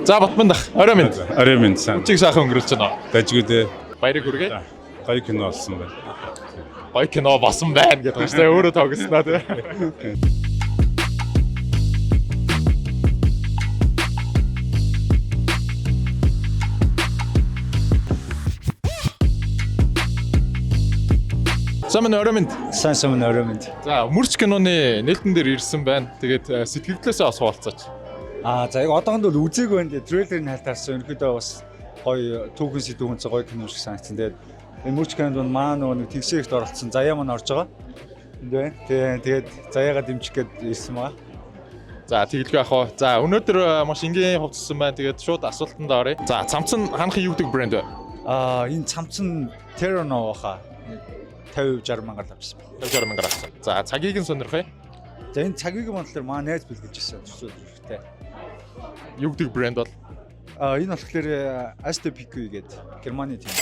За Батмандах орой минь. Орой минь сайн. Чиг сайхан өнгөрүүлж байна. Дажгүй дээ. Баярыг хүргэе. Гоё кино болсон байна. Гоё кино болсон байна гэдэг байна шүү дээ. Өөрөө тоглосноо тий. Самын орой минь. Сайн орой минь. За мөрч киноны нээлтэн дээр ирсэн байна. Тэгээд сэтгэлдлээсээ бас хуваалцаач. За яг одоохонд бол үзег байна. Трейлерыг халтаарсан. Өнөөдөр бас гоё түүхэн сэдвүүн цаг гоё кино шиг санагдсан. Тэгээд энэ мөрч кинонд маань нөгөө тэгшээрт оролцсон Заяа маань орж байгаа. Тэгээд Заяагаа дэмжих гээд ирсэн байгаа. За тэгэлгүй ах уу. За өнөөдөр маш энгийн хувцсан байна. Тэгээд шууд асуултанд оръё. За цамц нь хаанхын юу гэдэг брэнд вэ? Энэ цамц нь Terranova хаа 50-60 мянгаар авчихсан байна. 50-60 мянгаар авсан. За цагийг нь сонирхъя. За энэ цагийн монтол маань найз бэлгэлж ирсэн төсөө хэрэгтэй. Юу гэдэг брэнд бол? Энэ болохоор Aston PQ гэдэг Германы тийм.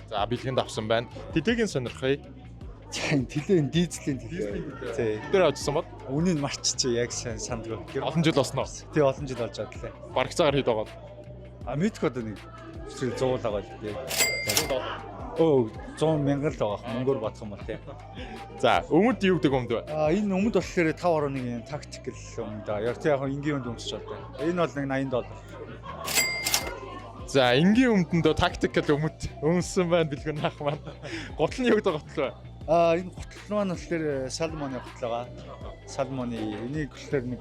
За бэлгэнд авсан байна. Тэтэйгийн сонирхъя. Тэлийн дизелийн тий. Тэр авчихсан бол үнийн марччих яг сайн сандгүй. олон жил болсноо. Тий олон жил болж байгаа лээ. Бараг цагаар хэд байгаа. Мэдэх одоо нэг 100 байгаа л тий. 100 мянган л байгаа. Мөнгөөр бодох юм бол тий. За өмд юу гэдэг өмд вэ? Энэ өмд болохоор 5.1 тактикл өмд. Яг тий яг энгийн өмд өмсөж байна. Энэ бол нэг $80. За энгийн өмдөндөө тактикл өмд өмссөн байна бэлгэн ах маань. Гутал нь юу гэдэг гутал вэ? Энэ гутал маань болохоор Salmon-ы гутал байгаа. Salmon-ы энийг болохоор нэг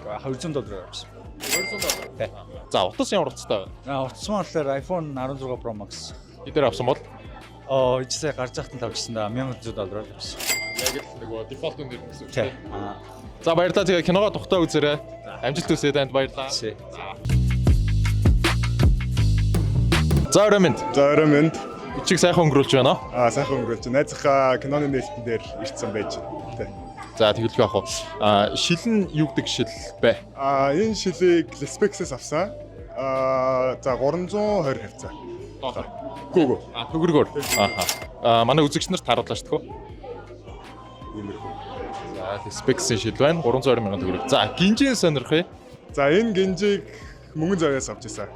$200 авчихсан. $200. За утас ямар утастай вэ? Утас маань болохоор iPhone 16 Pro Max. Эдгээр авсан бол ижсээ гарч захтан тавьчихсан да $1100 авчихсан. Яг л нөгөө дефолт үнээр гэсэн үг тийм. тийм. За баярлалаа. Тэгээ киногоо тухтаа үзээрэй. Амжилт хүсье танд баярлалаа. За орой минь. За орой минь. Чиг сайхан өнгөрүүлж байна. Сайхан өнгөрүүлж байна. Найзынхаа киноны нээлтэн дээр ирсэн байж байна. За тэгэлгүй ах уу. Шил нь юу гэдэг шил бэ? Энэ шилийг Lespexээс авсан. За 320 хавцаа. Гүг. Төгрөгөөр. Манай үзэгч нарт харууллаа шүү дээ. Иймэрхүү. За Lespexийн шил байна. 320 мянган төгрөг. За гинжийн сонирхъя. За энэ гинжийг мөнгөн заяас авч ирсэн.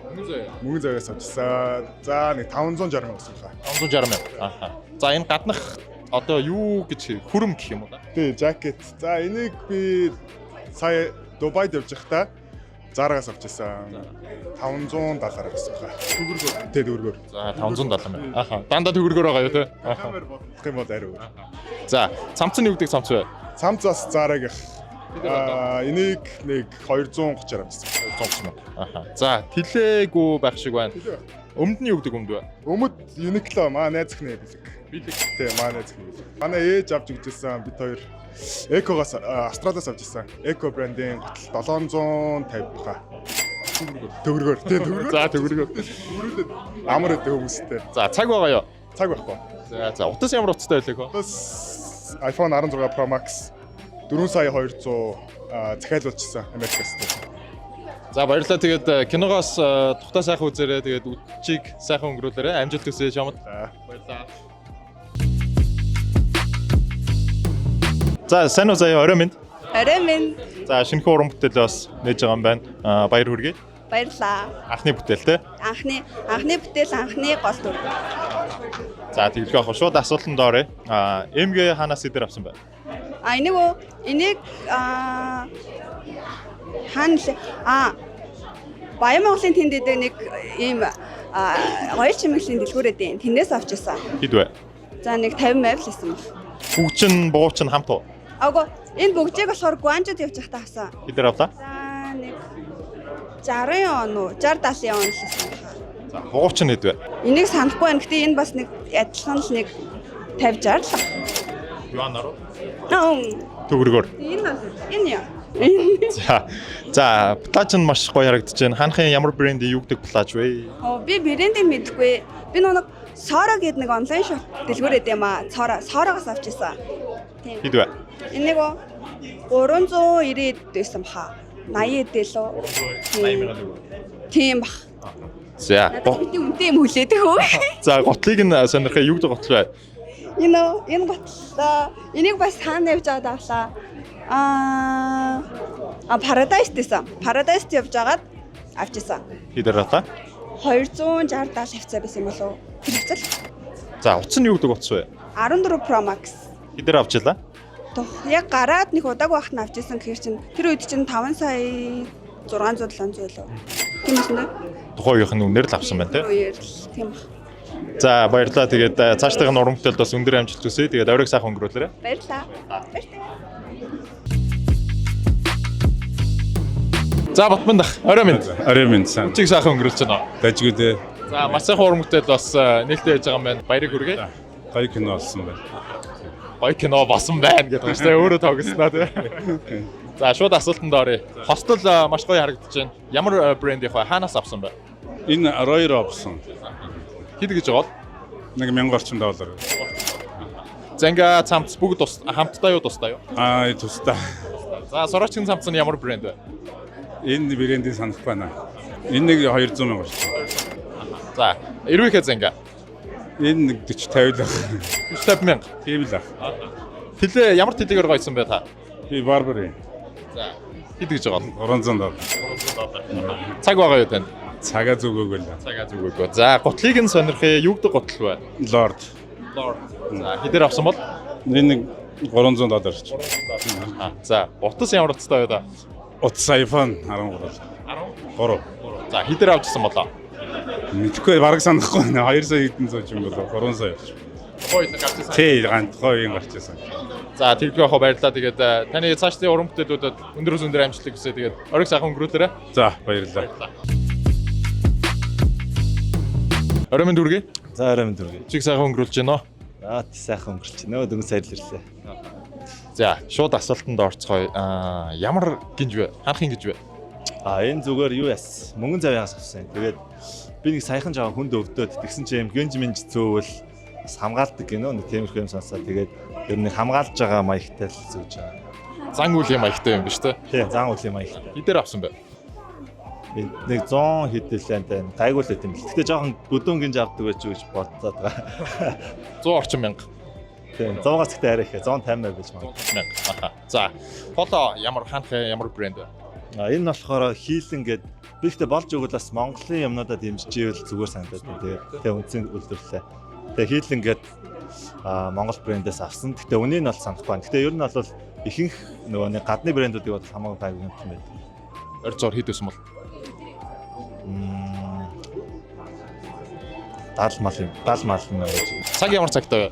Мөнгөн заяас авч ирсэн. За нэг 560 мянга гэсэн хаа. 560 мянга. За энэ гаднах одоо юу гэж хүрэм гэх юм уу? Тий, жакет. За энийг би сая Дубайд явж байхдаа Зарагаас авч ирсэн. $570 гэсэн хаа. Төгрөгөөр. Тий, төгрөгөөр. За 570 мянга. Дандаа төгрөгөөр байгаа юу те? Камер бодох юм бол ариу. За цамц нь юу гэдэг цамц вэ? Цамц бас Зараг. Энийг нэг 230 авчихсан. 230 мянга. За тэлээгүй байх шиг байна. Өмд нь юу гэдэг өмд вэ? Өмд Uniqlo маа найзхны бэлэг. Тий, маа найзхны бэлэг. Манай ээж авч үзсэн бид хоёр Eco-гаас Австралиас авч ирсэн. Eco брендийн гутал 750 баха. Төгрөгөөр. Тий, төгрөгөөр. За төгрөгөөр. Өрүүлээд амар өдөө хүмүүстэй. За цаг байгаа юу? Цаг байхгүй. За утас ямар утастай байлээ хөө? Утас iPhone 16 Pro Max 4,200 захиалуулчихсан Америкаас. За баярлалаа. Тэгээд киногоос тухтаа сайхан үзээрэй. Тэгээд үдчийг сайхан өнгөрүүлээрэй. Амжилт хүсье чамд. Баярлалаа. За сайн уу заяа орой минь. Орой минь. За шинэхэн уран бүтээлээ бас нээж байгаа юм байна. Баяр хүргэе. Баярлалаа. Анхны бүтээл те. Анхны бүтээл анхны гол дүр. За тэгэлгүй ах шууд асуултанд оръё. МГ хаанаас идэр авсан бэ? Энийг хаана Баян Монголын тэнд дээр нэг ийм хоёр чимэглийн дэлгүүрээд байна. Тэндээс авч ирсэн. Хэд вэ? За нэг 50 байв л байсан баг. Бүгчин буучин хамт уу? Энэ бүгжийг болохоор Гуанчууд явж байхдаа авсан. Хэдэр авлаа? За нэг 60 он уу 60 70 он л байсан. За буучин хэд вэ? Энийг санахгүй байна. Гэтэ энэ бас нэг адилхан л нэг 50 60 л. Юанаар уу? Төгрөгөөр. Энэ яа. За плаж нь маш гоё харагдаж байна. Хаанхын ямар брендийн юу гэдэг плаж вэ? Би брендийг мэдэхгүй. Би нэг Sora гэдэг нэг онлайн шоп дэлгүүрээд юм аа. Sora-гаас авч ирсэн. Тийм. Хэд вэ? Энэ нэг 390 байсан баха. 80 эдэлөө. 80 мянга төгрөг. Тийм бах. За. Бидний үнэтэй юм хүлээдэг хөө. За готлыг нь сонирхээ юу гэдэг готл вэ? Энэ готл. Энийг бас хаана явж аваад авлаа. Paradise-тэйсэн. Paradise-т явж агаад авчихсан. Хидэр ата. 260 хавцаа байсан юм болов уу? Тэр хавцаа л За утас нь юу гэдэг утас вэ? 14 Pro Max. Хидэр авчлаа. Яг гараад нэг удаагүй бахт авчихсан гэхэр чинь тэр үед чинь 5 сая 600 700 лөө. Тийм үү? Тухайгийнх нь үнээр л авсан байна те. Үеэр л тийм ба. За баярлалаа. Тэгээд цаашдаа уран бүтээлд бас өндөр амжилт хүсье. Тэгээд оройг сайхан өнгөрүүлээрэй. Баярлалаа. За Батмандах орой минь. Орой минь сайн. Чиг сайхан өнгөрүүлж байна. Дажгүй дээ. За маш сайхан уран бүтээл бас нээлттэй яаж байгаа юм байна. Баярыг хүргэе. Гоё кино олсон байна. Гоё кино басан байна гэдэг байна шүү дээ. Өөрөө тоглосноо тий. За шууд асуултанд оръё. Хостел маш гоё харагдаж байна. Ямар брэндийнх вэ? Хаанаас авсан бэ? Энэ Royal Robson. Хэд гэж байгаа бол? $1000 орчим доллар. Зэнга цамц бүгд хамтдаа юу тусдаа юу? Тусдаа. За сурагчийн цамц нь ямар брэнд вэ? Энэ брендийг санахгүй байна. Энэ нэг $200,000 орчим. За эрвэхэ зэнга. Энэ нэг 40-50 л. 50,000. Тийм л. Тэлээ ямар тэлээгээр гойсон бэ та? Би Barbary. За хэд гэж байгаа бол? $300. Цаг байгаа юу танд? Цагаа зүгөөгөө л. Цагаа зүгөөгөө. За гутлыг нь сонирхъя. Юу гэдэг гутал вэ? Lord. За хэдэр авсан бол? Энэ нэг $300 орчим. За утас ямар утастай вэ та? Утас iPhone 13. 3. За хэдэр авчихсан болоо? Мэдхгүй бараг санахгүй байна. 2 сая хэдэн зууч юм болоо 3 сая орчим. Хоёулаа гарчихсан. Тий, ганцхан гарчсан. За тэрхүү яхаа баярлалаа. Тэгээд таны цаашдын уран бүтээлүүдэд өндөрөөс өндөр амжилт хүсье. Тэгээд оройг сайхан өнгөрүүлээрэй. За, баярлалаа. Орой минь дүргээ. За орой минь дүргээ. Чиг сайхан өнгөрүүлж байна уу? Тий сайхан өнгөрч байна. Дөнгөж сая л ирлээ. За шууд асуултанд орцгоё. Ямар гинж вэ? Ханахын гинж вэ? Энэ зүгээр юу яс? Мөнгөн завьяас авсан. Тэгээд би нэг саяхан жаа хүнд өвдөөд тэгсэн чинь гинж минж зөөвөл бас хамгаалдаг гинөө нэг тиймэрхүү юм сонсоо. Тэгээд ер нь хамгаалж байгаа маягтай л зөөж байгаа. Зан үлийн маягтай юм биш үү? Тий, зан үлийн маягтай. Хэдээр авсан бэ? Нэг 100 хэдэлэнтэй гайгүй л байт юм. Гэхдээ жоохон бүдүүн гинж авдаг байж гэж бодоод байгаа. 100 орчим мянга. Тий, 100-аас ихтэй арай их 150 байж Аха. магадгүй. За поло ямар ханах ямар брэнд вэ? Энэ болохоор хийлэн гээд би ихтэй болж өгвөл бас Монголын юмнуудад дэмжижээвэл зүгээр санагдаад байна. Тэгээ үндсэн үйлдвэрлэлээ. Тэгээ хийлэн гээд Монгол брэндээс авсан. Гэхдээ үнийг нь бол санахгүй байна. Гэхдээ ер нь бол ихэнх нөгөө нэг гадны брэндүүдийг бол хамаагүй гайгүй юм байна. Орцоор хэд өсөн бол? 70 мал юм. 70 мал юм байж. Цаг ямар цагтай вэ?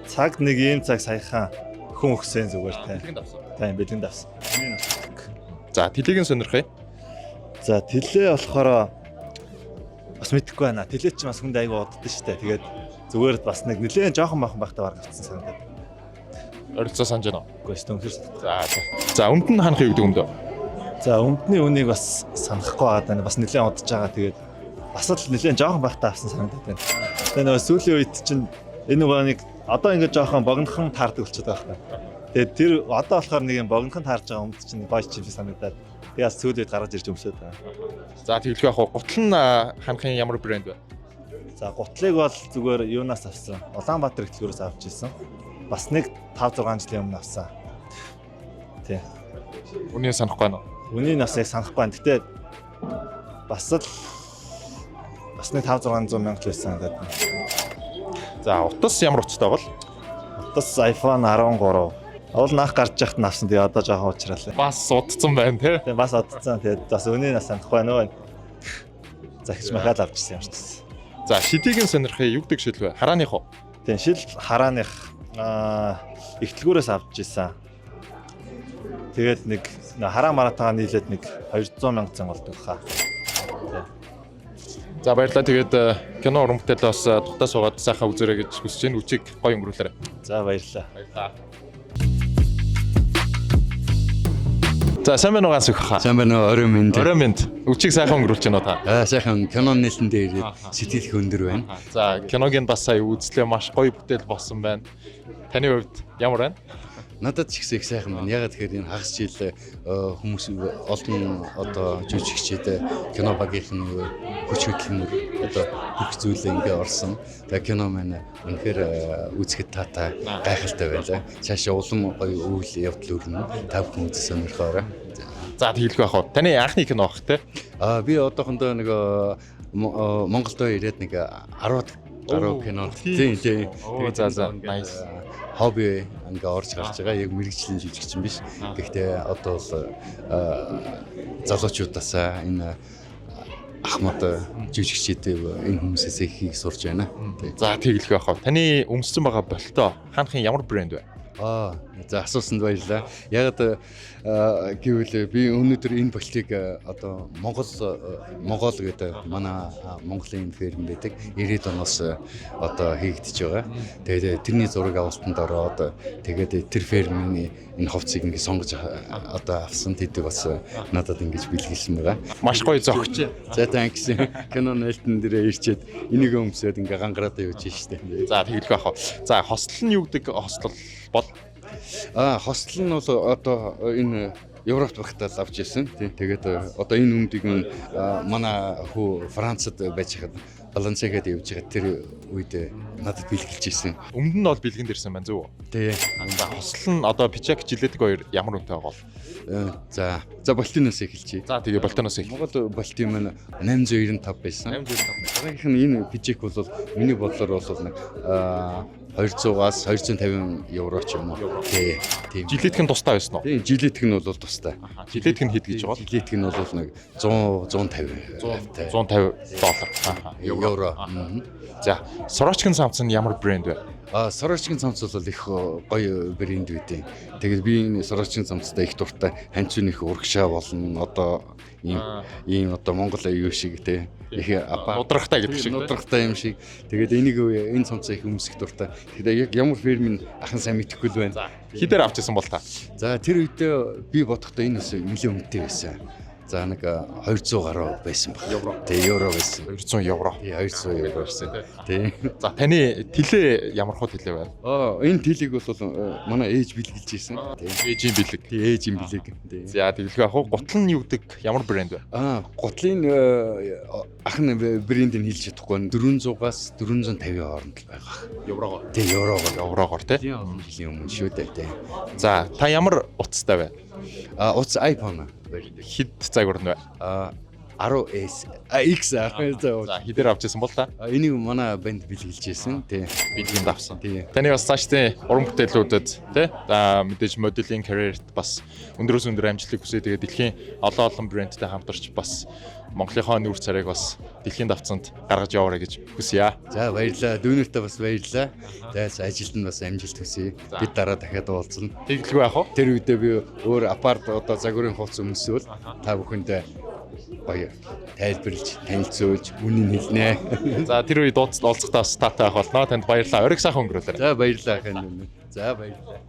Цаг нэг ийм цаг саяхан хүн өгсөн зүгээр те. Бэлгэнд авсан. Тийм бэлгэнд авсан. За тэлийг нь сонирхъя. За тэлээ болохоор бас мэдэхгүй байна. Тэлээ чи бас хүнд айгүй уддаг штэ. Тэгээд зүгээр бас нэг нэлээд жоохон бахан байхдаа бараг авсан санагдаад. Оролцоо санаж байна уу? Үгүй ээ төнхөр. За өмд нь ханах юу гэдэг өмдөө? За өмдний үнийг бас санахгүй байгаа даа. Бас нэлээд удаж байгаа. Тэгээд бас л нэлээд жоохон байхдаа авсан санагдаад байна. Тэгээд нөгөө сүүлийн үед чинь энэ нөгөө нэг одоо ингээд жоохон богинохон таардаг болчиход байгаа хэрэг. Тэгээд тэр одоо болохоор нэг юм богинохон таарж байгаа өмд чинь гоё ч юм санагдаад. Тэгээд сүүлийн үед гаргаж ирж өмсөд байгаа. За тэгэлгүй яг гутал нь ханахын ямар брэнд вэ? За гутлыг бол зүгээр юунаас авсан? Улаанбаатар ихтлгүүрээс авч ирсэн. Бас нэг 5-6 жилийн өмнө авсан. Тий. Үнийг санахгүй байна уу? Үнийг нас яг санахгүй байна. Гэтэ бас л бас нэг 5-600 мянга байсан гэдэг. За утас ямар утастай бол? Утас iPhone 13. Уул наах гарч яхад нь авсан. Тэгээ одоо жоохон уучралаа. Бас удцсан байна тий. Тэгээ бас одцсон. Тэгээ бас үнийг нас санахгүй байна уу? Захиж махаад авчихсан юм шиг. За шидийг нь сонирхъя. Юу гэдэг шил вэ? Харааных уу? Тэгээ шил харааных ихтлгүүрээс авч ирсэн. Тэгээд нэг хараа маратагаа нийлээд нэг 200 мянга цан болдог хаа. За баярлалаа. Тэгээд кино уран бүтээл бас тухтаа суугаад сайхан үзээрэй гэж хүсэж байна. Үчиг гоё өнгөрүүлээрэй. За баярлалаа. Баярлалаа. За сайн байна уу ганс өгөх хаа. Сайн байна уу орой минь. Орой минь. Үчиг сайхан өнгөрүүлж байна уу та? Сайхан кино нээлтэн дээр сэтгэл их өндөр байна. За киногийн бас сая үзлээ маш гоё бүтээл болсон байна. Таны хувьд ямар байна? Надад ч их сайхан байна. Ягаад тэгэхээр энэ хагас жил хүмүүс олон одоо жүжигчид кино багийнх нь хүч хөдөлмөр одоо бүх зүйлээ ингээ орсон. Тэгээ кино маань үнэхээр үзэхэд таатай гайхалтай байлаа. Цаашаа улам гоё үйл явдал өрнө. Та бүхэн үзэж сонирхоорой. За тэгэлгүй ах уу. Таны анхны кино бах те. Би одоохондоо нэг Монголдо ирээд нэг 10 кинонд тийм. За nice. Хобби ингээ орж гарч байгаа. Яг мэрэгжлийн жүжигчин биш. Гэхдээ одоо бол залуучуудаас энэ ахмад жүжигчтэй энэ хүмүүсээс ихийг сурж байна. За тэгэлгүй ах уу. Таны өмссөн байгаа болтоо хаанхын ямар брэнд вэ? За асуусанд баярлалаа. Яг гэвэл би өнөөдөр энэ болтыг одоо Монгол гэдэг манай Монголын ферм байдаг. 90-ад оноос одоо хийгдэж байгаа. Тэгээд тэрний зураг авалтанд ороод тэгээд тэр фермийн энэ хувцсыг ингэ сонгож одоо авсан тэдэг бас надад ингэж бэлгэлсэн байгаа. Маш гоё зогч. За thanks. Кино нээлтэн дээрээ ирчээд энийг өмсөд ингээ гангараад явж штэ. За тэгэлгүй ах уу. За хостел нь юу гэдэг хостел бол? Хостел нь бол одоо энэ Европт багтаа авч ирсэн. Тэгээд одоо энэ өмдийг манай хүү Францад байж хаад Балансигаад явж байгаа тэр үед надад бэлгэлж ирсэн. Өмнө нь бол бэлгэнд ирсэн байна зөв үү? Тий. За хостел нь одоо Пичак жилетг хоёр ямар үнэтэй байгаа бол? За Балтиноос эхэлчихье. За тэгээ Балтиноос эхэл. Монгол Балтин маань 895 байсан. 895. Дараагийнх нь энэ Пичак бол миний бодлоор бол нэг 200-аас 250 евро ч юм уу. Тийм. Жилетг нь тустай байсан уу? Тийм, жилетг нь бол тустай. Жилетг нь хэд гэж байгаа? Жилетг нь бол нэг 150 $150. Евро. За, Сорочкин цамц нь ямар брэнд вэ? Сорочкин цамц бол их гоё брэнд үүдээ. Тэгээд би энэ Сорочкин цамцтай их дуртай. Ханцын их урагшаа болно. Одоо ийм одоо Монгол аюу шиг те их нудрахтай гэдэг шиг. Нудрахтай юм шиг. Тэгээд энийг энэ цамцаа их өмсөх дуртай. Тэгээд яг ямар фермийн ахын сайн мэдэхгүй л байна. Хідээр авчихсан бол та? За тэр үедээ би бодохдоо энэ ус нэлээд үнэтэй байсан. За нэг 200 гаруй байсан баг. Евро. Тий, евро байсан. 200 евро. Тий, 200 евро байсан. Тий. За таны тэлээ ямар хөө тэлээ байна? Энэ тэлийг бол манай ээж бэлгэлж ирсэн. Ээжийн бэлэг. Тий, ээжийн бэлэг. Тий. За тэгэлгүй ах уу. Гутал нь юу гэдэг ямар брэнд вэ? Гутлын ахны брэндийг хэлж чадахгүй 400-аас 450 хооронд л байгаа. Еврогоор. Тий, еврогоор тий. Жилийн өмнө шүү дээ. За та ямар утастай вэ? Утас iPhone. Хэд загвар нь вэ? 10S X За хідээр авчихсан бол та? Энийг манай банд бэлгэлж ирсэн. Тий. Бэлгэнд авсан. Таны бас цаашдын уран бүтээлүүдэд тий мэдээж моделинг карьерт бас өндөрөөс өндөр амжилтыг хүсье. Тэгээд дэлхийн олон брэндтэй хамтарч бас Монголынхоо нүүр царайг бас дэлхийн давцанд гаргаж яваарай гэж хүсье. За баярлалаа. Дүүнэртээ бас баярлалаа. За ажилд нь бас амжилт хүсье. Бид дараа дахиад уулзна. Тэгэлгүй яах вэ? Тэр үедээ би өөр апарт одоо загварын хувцас өмсөөл та бүхэндээ баяр тайлбарлаж танилцуулж үнэн хэлнэ. За тэр үед уулзахдаа бас таатай ах болно. Танд баярлалаа. Ориг сайхан өнгөрүүлээрэй. За баярлалаа. За баярлалаа.